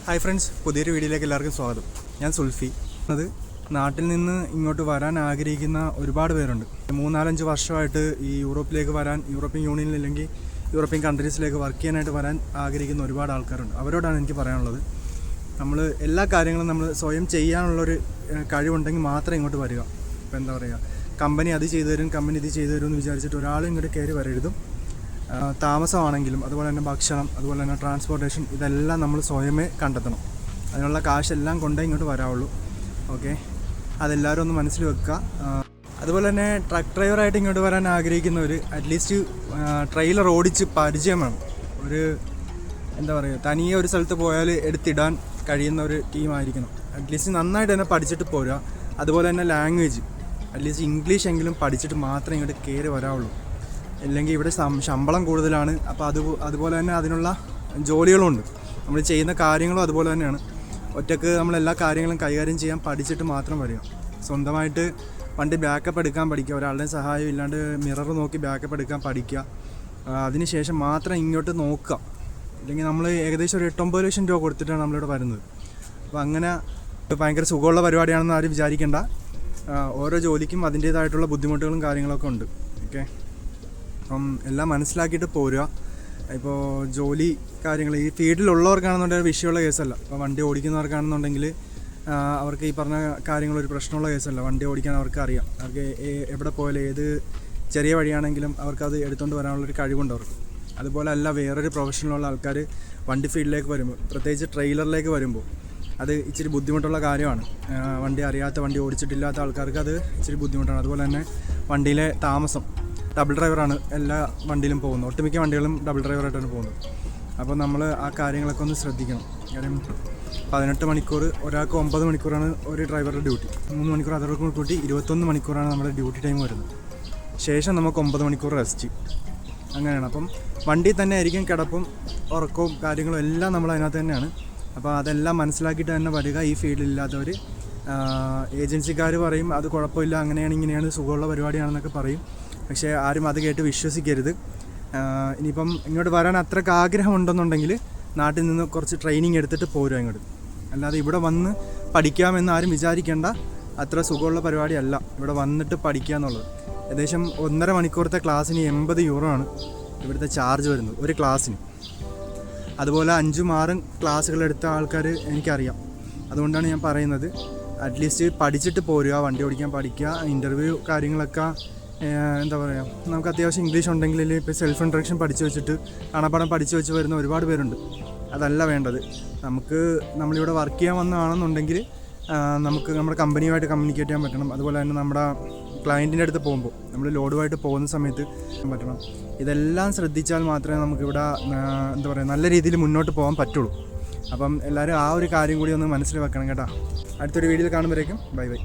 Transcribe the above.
Hi friends, പുതിയൊരു വീഡിയോയിലേക്ക് എല്ലാവർക്കും സ്വാഗതം. ഞാൻ സുൽഫി. അത് നാട്ടിൽ നിന്ന് ഇങ്ങോട്ട് വരാൻ ആഗ്രഹിക്കുന്ന ഒരുപാട് പേരുണ്ട്. 3-4-5 വർഷമായിട്ട് ഈ യൂറോപ്പിലേക്ക് വരാൻ, യൂറോപ്യൻ യൂണിയനിൽ അല്ലെങ്കിൽ യൂറോപ്യൻ കൺട്രീസിലേക്ക് വർക്ക് ചെയ്യാനായിട്ട് വരാൻ ആഗ്രഹിക്കുന്ന ഒരുപാട് ആൾക്കാരുണ്ട്. അവരോടാണ് എനിക്ക് പറയാനുള്ളത്, നമ്മൾ എല്ലാ കാര്യങ്ങളും നമ്മൾ സ്വയം ചെയ്യാനുള്ളൊരു കഴിവുണ്ടെങ്കിൽ മാത്രമേ ഇങ്ങോട്ട് വരിക. ഇപ്പോൾ എന്താ പറയുക, കമ്പനി അത് ചെയ്തു തരും, കമ്പനി ഇത് ചെയ്തു തരും എന്ന് വിചാരിച്ചിട്ട് ഒരാളും ഇങ്ങോട്ട് കയറി വരരുതും. താമസമാണെങ്കിലും അതുപോലെ തന്നെ ഭക്ഷണം, അതുപോലെ തന്നെ ട്രാൻസ്പോർട്ടേഷൻ, ഇതെല്ലാം നമ്മൾ സ്വയമേ കണ്ടെത്തണം. അതിനുള്ള കാശെല്ലാം കൊണ്ടേ ഇങ്ങോട്ട് വരാവുള്ളൂ. ഓക്കെ, അതെല്ലാവരും ഒന്ന് മനസ്സിൽ വെക്കുക. അതുപോലെ തന്നെ ട്രക്ക് ഡ്രൈവറായിട്ട് ഇങ്ങോട്ട് വരാൻ ആഗ്രഹിക്കുന്നവർ അറ്റ്ലീസ്റ്റ് ട്രെയിലർ ഓടിച്ച് പരിചയം വേണം. ഒരു എന്താ പറയുക, തനിയെ ഒരു സ്ഥലത്ത് പോയാൽ എടുത്തിടാൻ കഴിയുന്ന ഒരു ടീമായിരിക്കണം. അറ്റ്ലീസ്റ്റ് നന്നായിട്ട് തന്നെ പഠിച്ചിട്ട് പോരുക. അതുപോലെ തന്നെ ലാംഗ്വേജ്, അറ്റ്ലീസ്റ്റ് ഇംഗ്ലീഷ് എങ്കിലും പഠിച്ചിട്ട് മാത്രമേ ഇങ്ങോട്ട് കയറി വരാവുള്ളൂ. ഇല്ലെങ്കിൽ ഇവിടെ ശമ്പളം കൂടുതലാണ്. അപ്പോൾ അതുപോലെ തന്നെ അതിനുള്ള ജോലികളുമുണ്ട്. നമ്മൾ ചെയ്യുന്ന കാര്യങ്ങളും അതുപോലെ തന്നെയാണ്. ഒറ്റക്ക് നമ്മളെല്ലാ കാര്യങ്ങളും കൈകാര്യം ചെയ്യാൻ പഠിച്ചിട്ട് മാത്രം വരിക. സ്വന്തമായിട്ട് വണ്ടി ബാക്കപ്പ് എടുക്കാൻ പഠിക്കുക. ഒരാളുടെയും സഹായം ഇല്ലാണ്ട് മിറർ നോക്കി ബാക്കപ്പ് എടുക്കാൻ പഠിക്കുക. അതിനുശേഷം മാത്രം ഇങ്ങോട്ട് നോക്കുക. ഇല്ലെങ്കിൽ നമ്മൾ ഏകദേശം ഒരു 8-9 ലക്ഷം രൂപ കൊടുത്തിട്ടാണ് നമ്മളിവിടെ വരുന്നത്. അപ്പോൾ അങ്ങനെ ഭയങ്കര സുഖമുള്ള പരിപാടിയാണെന്ന് ആരും വിചാരിക്കേണ്ട. ഓരോ ജോലിക്കും അതിൻ്റേതായിട്ടുള്ള ബുദ്ധിമുട്ടുകളും കാര്യങ്ങളൊക്കെ ഉണ്ട്. ഓക്കെ, അപ്പം എല്ലാം മനസ്സിലാക്കിയിട്ട് പോരുക. ഇപ്പോൾ ജോലി കാര്യങ്ങൾ ഈ ഫീൽഡിലുള്ളവർക്കാണെന്നുണ്ടെങ്കിൽ വിഷയമുള്ള കേസല്ല. ഇപ്പോൾ വണ്ടി ഓടിക്കുന്നവർക്കാണെന്നുണ്ടെങ്കിൽ അവർക്ക് ഈ പറഞ്ഞ കാര്യങ്ങളൊരു പ്രശ്നമുള്ള കേസല്ല. വണ്ടി ഓടിക്കാൻ അവർക്ക് അറിയാം. അവർക്ക് എവിടെ പോയാലും ഏത് ചെറിയ വഴിയാണെങ്കിലും അവർക്കത് എടുത്തുകൊണ്ട് വരാനുള്ളൊരു കഴിവുണ്ട് അവർക്ക്. അതുപോലെ അല്ല വേറൊരു പ്രൊഫഷനിലുള്ള ആൾക്കാർ വണ്ടി ഫീൽഡിലേക്ക് വരുമ്പോൾ, പ്രത്യേകിച്ച് ട്രെയിലറിലേക്ക് വരുമ്പോൾ അത് ഇച്ചിരി ബുദ്ധിമുട്ടുള്ള കാര്യമാണ്. വണ്ടി അറിയാത്ത, വണ്ടി ഓടിച്ചിട്ടില്ലാത്ത ആൾക്കാർക്ക് അത് ഇച്ചിരി ബുദ്ധിമുട്ടാണ്. അതുപോലെ തന്നെ വണ്ടിയിലെ താമസം, ഡബിൾ ഡ്രൈവറാണ് എല്ലാ വണ്ടിയിലും പോകുന്നത്. ഒട്ടുമിക്ക വണ്ടികളും ഡബിൾ ഡ്രൈവറായിട്ടാണ് പോകുന്നത്. അപ്പോൾ നമ്മൾ ആ കാര്യങ്ങളൊക്കെ ഒന്ന് ശ്രദ്ധിക്കണം. കാര്യം 18 മണിക്കൂർ, ഒരാൾക്ക് 9 മണിക്കൂറാണ് ഒരു ഡ്രൈവറുടെ ഡ്യൂട്ടി. 3 മണിക്കൂർ അതോടൊപ്പം കൂട്ടി 21 മണിക്കൂറാണ് നമ്മുടെ ഡ്യൂട്ടി ടൈം വരുന്നത്. ശേഷം നമുക്ക് 9 മണിക്കൂർ റെസ്റ്റ്. അങ്ങനെയാണ്. അപ്പം വണ്ടിയിൽ തന്നെ ആയിരിക്കും കിടപ്പും ഉറക്കവും കാര്യങ്ങളും എല്ലാം നമ്മൾ അതിനകത്ത് തന്നെയാണ്. അപ്പോൾ അതെല്ലാം മനസ്സിലാക്കിയിട്ട് തന്നെ വരിക. ഈ ഫീൽഡിലില്ലാത്തവർ ഏജൻസിക്കാർ പറയും അത് കുഴപ്പമില്ല, അങ്ങനെയാണ് ഇങ്ങനെയാണ്, സുഖമുള്ള പരിപാടിയാണെന്നൊക്കെ പറയും. പക്ഷേ ആരും അത് കേട്ട് വിശ്വസിക്കരുത്. ഇനിയിപ്പം ഇങ്ങോട്ട് വരാൻ അത്രയ്ക്ക് ആഗ്രഹമുണ്ടെന്നുണ്ടെങ്കിൽ നാട്ടിൽ നിന്ന് കുറച്ച് ട്രെയിനിങ് എടുത്തിട്ട് പോരുക ഇങ്ങോട്ട്. അല്ലാതെ ഇവിടെ വന്ന് പഠിക്കാമെന്ന് ആരും വിചാരിക്കേണ്ട. അത്ര സുഖമുള്ള പരിപാടിയല്ല ഇവിടെ വന്നിട്ട് പഠിക്കുക എന്നുള്ളത്. ഏകദേശം 1.5 മണിക്കൂറത്തെ ക്ലാസ്സിന് 80 യൂറോ ആണ് ഇവിടുത്തെ ചാർജ് വരുന്നത് ഒരു ക്ലാസ്സിന്. അതുപോലെ 5-6 ക്ലാസ്സുകളെടുത്ത ആൾക്കാർ എനിക്കറിയാം. അതുകൊണ്ടാണ് ഞാൻ പറയുന്നത്, അറ്റ്ലീസ്റ്റ് പഠിച്ചിട്ട് പോരുക, വണ്ടി ഓടിക്കാൻ പഠിക്കുക. ഇൻ്റർവ്യൂ കാര്യങ്ങളൊക്കെ എന്താ പറയുക, നമുക്ക് അത്യാവശ്യം ഇംഗ്ലീഷ് ഉണ്ടെങ്കിൽ ഇപ്പോൾ സെൽഫ് ഇൻട്രഡക്ഷൻ പഠിച്ചു വെച്ചിട്ട് കാണാപ്പാഠം പഠിച്ചു വെച്ച് വരുന്ന ഒരുപാട് പേരുണ്ട്. അതല്ല വേണ്ടത്. നമ്മളിവിടെ വർക്ക് ചെയ്യാൻ വന്നതാണെന്നുണ്ടെങ്കിൽ നമുക്ക് നമ്മുടെ കമ്പനിയുമായിട്ട് കമ്മ്യൂണിക്കേറ്റ് ചെയ്യാൻ പറ്റണം. അതുപോലെ തന്നെ നമ്മുടെ ക്ലയൻറ്റിൻ്റെ അടുത്ത് പോകുമ്പോൾ, നമ്മൾ ലോഡുമായിട്ട് പോകുന്ന സമയത്ത് പറ്റണം. ഇതെല്ലാം ശ്രദ്ധിച്ചാൽ മാത്രമേ നമുക്കിവിടെ എന്താ പറയുക നല്ല രീതിയിൽ മുന്നോട്ട് പോകാൻ പറ്റുള്ളൂ. അപ്പം എല്ലാവരും ആ ഒരു കാര്യം കൂടി ഒന്ന് മനസ്സിൽ വെക്കണം കേട്ടോ. അടുത്തൊരു വീഡിയോയിൽ കാണുമ്പോഴേക്കും ബൈ ബൈ.